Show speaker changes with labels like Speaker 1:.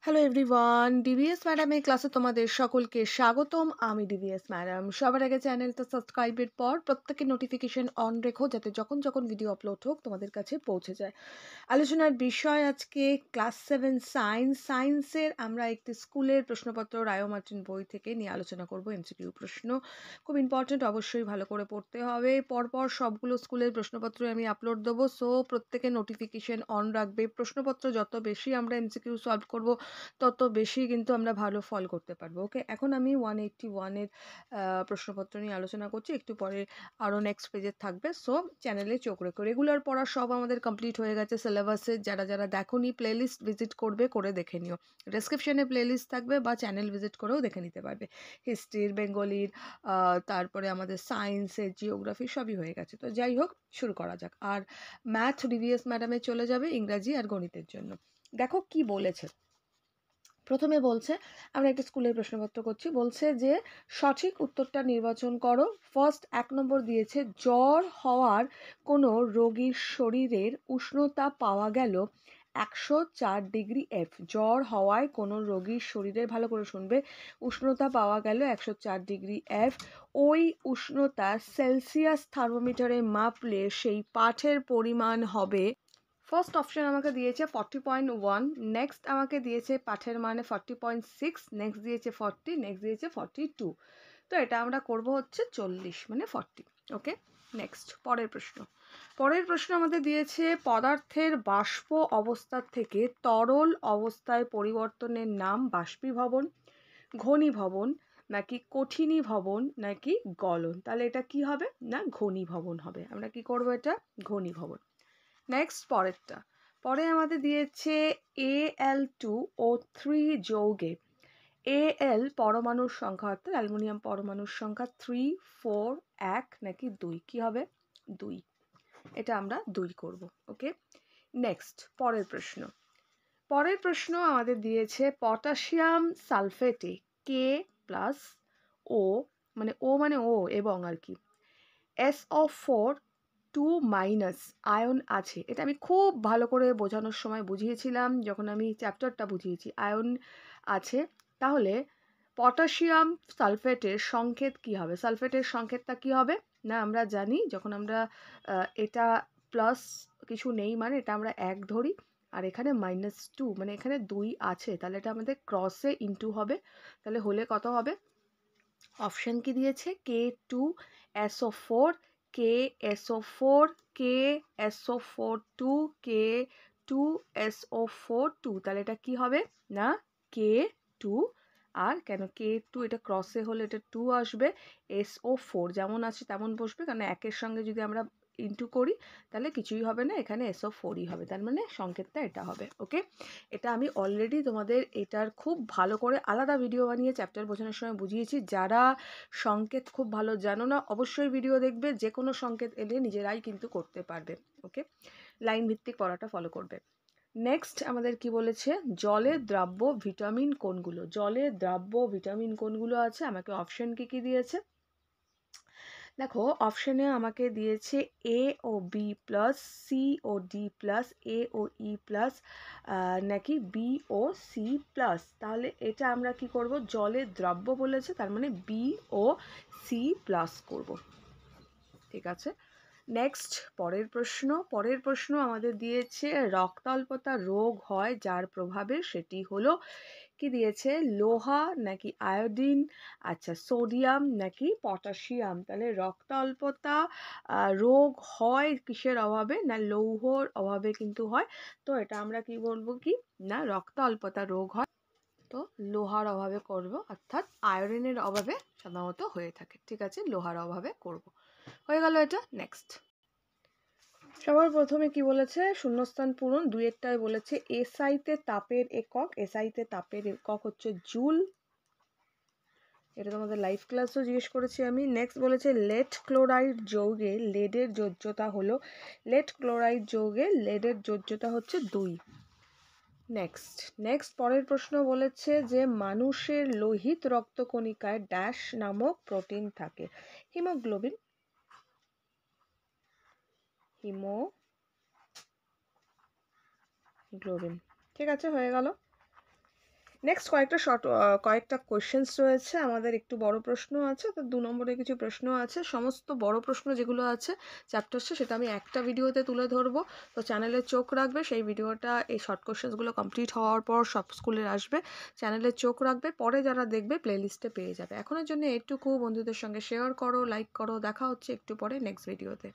Speaker 1: Hello everyone, DVS ম্যাডামের ক্লাসে তোমাদের সকলকে স্বাগতম। আমি ডিভিএস ম্যাডাম। সবার আগে চ্যানেলটা সাবস্ক্রাইবের পর প্রত্যেকের নোটিফিকেশন অন রেখো, যাতে যখন যখন ভিডিও আপলোড হোক তোমাদের কাছে পৌঁছে যায়। আলোচনার বিষয় আজকে ক্লাস 7 সায়েন্স। সায়েন্সের আমরা একটি স্কুলের প্রশ্নপত্র রায় মার্টিন বই থেকে নিয়ে আলোচনা করব। এমসিকিউ প্রশ্ন খুব ইম্পর্টেন্ট, অবশ্যই ভালো করে পড়তে হবে। পরপর সবগুলো স্কুলের প্রশ্নপত্র আমি আপলোড দেবো, সো প্রত্যেকের নোটিফিকেশন অন রাখবে। প্রশ্নপত্র যত বেশি আমরা এমসিকিউ সলভ করব, তত বেশি কিন্তু আমরা ভালো ফল করতে পারবো। ওকে, এখন আমি 181-এর প্রশ্নপত্র নিয়ে আলোচনা করছি। একটু পরে আরও নেক্সট পেজে থাকবে, সো চ্যানেলে চোখ রেখো। রেগুলার পড়া সব আমাদের কমপ্লিট হয়ে গেছে সিলেবাসে। যারা যারা দেখোনি, প্লেলিস্ট ভিজিট করবে, করে দেখে নিও। ডেসক্রিপশনে প্লেলিস্ট থাকবে বা চ্যানেল ভিজিট করেও দেখে নিতে পারবে। হিস্ট্রির, বেঙ্গলির, তারপরে আমাদের সায়েন্সের, জিওগ্রাফি সবই হয়ে গেছে। তো যাই হোক, শুরু করা যাক। আর ম্যাথ ডিভিএস ম্যাডামে চলে যাবে ইংরাজি আর গণিতের জন্য। দেখো কি বলেছে। প্রথমে বলছে, আমরা একটা স্কুলের প্রশ্নপত্র করছি। বলছে যে সঠিক উত্তরটা নির্বাচন করো। ফার্স্ট 1 নম্বর দিয়েছে, জ্বর হওয়ার কোনো রোগীর শরীরের উষ্ণতা পাওয়া গেল 104 ডিগ্রি এফ। জ্বর হওয়ায় কোনো রোগীর শরীরের, ভালো করে শুনবে, উষ্ণতা পাওয়া গেল 104 ডিগ্রি এফ। ওই উষ্ণতা সেলসিয়াস থার্মোমিটারে মাপলে সেই পাঠের পরিমাণ হবে। ফার্স্ট অপশন আমাকে দিয়েছে 40.1, নেক্সট আমাকে দিয়েছে পাঠের মানে 40.6, নেক্সট দিয়েছে 40, নেক্সট দিয়েছে 42। তো এটা আমরা করব হচ্ছে 40 মানে 40। ওকে, নেক্সট পরের প্রশ্ন আমাদের দিয়েছে, পদার্থের বাষ্প অবস্থা থেকে তরল অবস্থায় পরিবর্তনের নাম বাষ্পীভবন, ঘনীভবন, নাকি কঠিনীভবন, নাকি গলন। তাহলে এটা কি হবে না, ঘনীভবন হবে। আমরা কি করব, এটা ঘনীভবন। নেক্সট পরে আমাদের দিয়েছে Al2O3 যৌগে Al পরমাণুর সংখ্যা, অর্থাৎ অ্যালুমিনিয়াম পরমাণুর সংখ্যা 3, 4, 1 নাকি 2। কি হবে, 2। এটা আমরা 2 করব। ওকে, নেক্সট পরের প্রশ্ন আমাদের দিয়েছে, পটাশিয়াম সালফেটে K+O, মানে ও এবং আর কি, SO4 2- আয়ন আছে। এটা আমি খুব ভালো করে বোঝানোর সময় বুঝিয়েছিলাম, যখন আমি চ্যাপ্টারটা বুঝিয়েছি আয়ন আছে। তাহলে পটাশিয়াম সালফেটের সংকেত কি হবে? সালফেটের সংকেতটা কি হবে না, আমরা জানি যখন আমরা এটা প্লাস কিছু নেই মানে এটা আমরা 1 ধরি, আর এখানে -2 মানে এখানে 2 আছে, তাহলে এটা আমাদের ক্রসে ইনটু হবে। তাহলে হলে কত হবে? অপশন কি দিয়েছে, K2SO4, KSO4, KSO42, K2SO42। তাহলে এটা কি হবে না, K2। আর কেন K2, এটা ক্রসে হলে এটা 2 আসবে। SO4 যেমন আছে তেমন বসবে, কারণ একের সঙ্গে যদি আমরা ইনটু করি তাহলে কিছুই হবে না, এখানে SO4ই হবে। তার মানে সংকেতটা এটা হবে। ওকে, এটা আমি অলরেডি তোমাদের এটার খুব ভালো করে আলাদা ভিডিও বানিয়ে চ্যাপ্টার বোঝানোর সময় বুঝিয়েছি। যারা সংকেত খুব ভালো জানো না, অবশ্যই ভিডিও দেখবে। যে কোনো সংকেত এলে নিজেরাই কিন্তু করতে পারবে। ওকে, লাইন ভিত্তিক পড়াটা ফলো করবে। নেক্সট আমাদের কি বলেছে, জলে দ্রাব্য ভিটামিন কোনগুলো? জলে দ্রাব্য ভিটামিন কোনগুলো আছে? আমাকে অপশন কি দিয়েছে দেখো। অপশনে আমাকে দিয়েছে A O B+, C O D+, A O E+, নাকি B ও C+। তাহলে এটা আমরা কি করব, জলে দ্রাব্য বলেছে, তার মানে B ও C+ করব। ঠিক আছে, নেক্সট পরের প্রশ্ন আমাদের দিয়েছে, রক্তাল্পতা রোগ হয় যার প্রভাবে, সেটি হলো কি দিয়েছে, লোহা নাকি আয়োডিন, আচ্ছা সোডিয়াম নাকি পটাশিয়াম। তাহলে রক্তাল্পতা রোগ হয় কিসের অভাবে না, লৌহর অভাবে কিন্তু হয়। তো এটা আমরা কি বলবো কি না, রক্তাল্পতা রোগ হয় তো লোহার অভাবে করব, অর্থাৎ আয়রনের অভাবে সাধারণত হয়ে থাকে। ঠিক আছে, লোহার অভাবে করব। হয়ে গেল এটা। নেক্সট সবার প্রথমে কি বলেছে, শূন্যস্থান পূরণ। দুইয়েরটায় বলেছে এসআইতে তাপের একক, এসআইতে তাপের একক হচ্ছে জুল। এটা তোমাদের লাইভ ক্লাসও জিজ্ঞেস করেছি আমি। নেক্সট বলেছে লেড ক্লোরাইড যৌগে লেডের যোজ্যতা হলো, লেড ক্লোরাইড যৌগে লেডের যোজ্যতা হচ্ছে 2। নেক্সট পরের প্রশ্ন বলেছে যে মানুষের লোহিত রক্তকণিকায় ড্যাশ নামক প্রোটিন থাকে, হিমোগ্লোবিন। ঠিক আছে, হয়ে গেল। নেক্সট কয়েকটা কোয়েশ্চেন্স রয়েছে আমাদের, একটু বড় প্রশ্ন আছে, তো 2 নম্বরের কিছু প্রশ্ন আছে। সমস্ত বড় প্রশ্ন যেগুলো আছে চ্যাপ্টার্সে, সেটা আমি একটা ভিডিওতে তুলে ধরবো। তো চ্যানেলে চোখ রাখবে, সেই ভিডিওটা এই শর্ট কোয়েশ্চেন্সগুলো কমপ্লিট হওয়ার পর সব স্কুলের আসবে। চ্যানেলে চোখ রাখবে, পরে যারা দেখবে প্লেলিস্টে পেয়ে যাবে। এখনের জন্য এইটুকু, বন্ধুদের সঙ্গে শেয়ার করো, লাইক করো। দেখা হচ্ছে একটু পরে নেক্সট ভিডিওতে।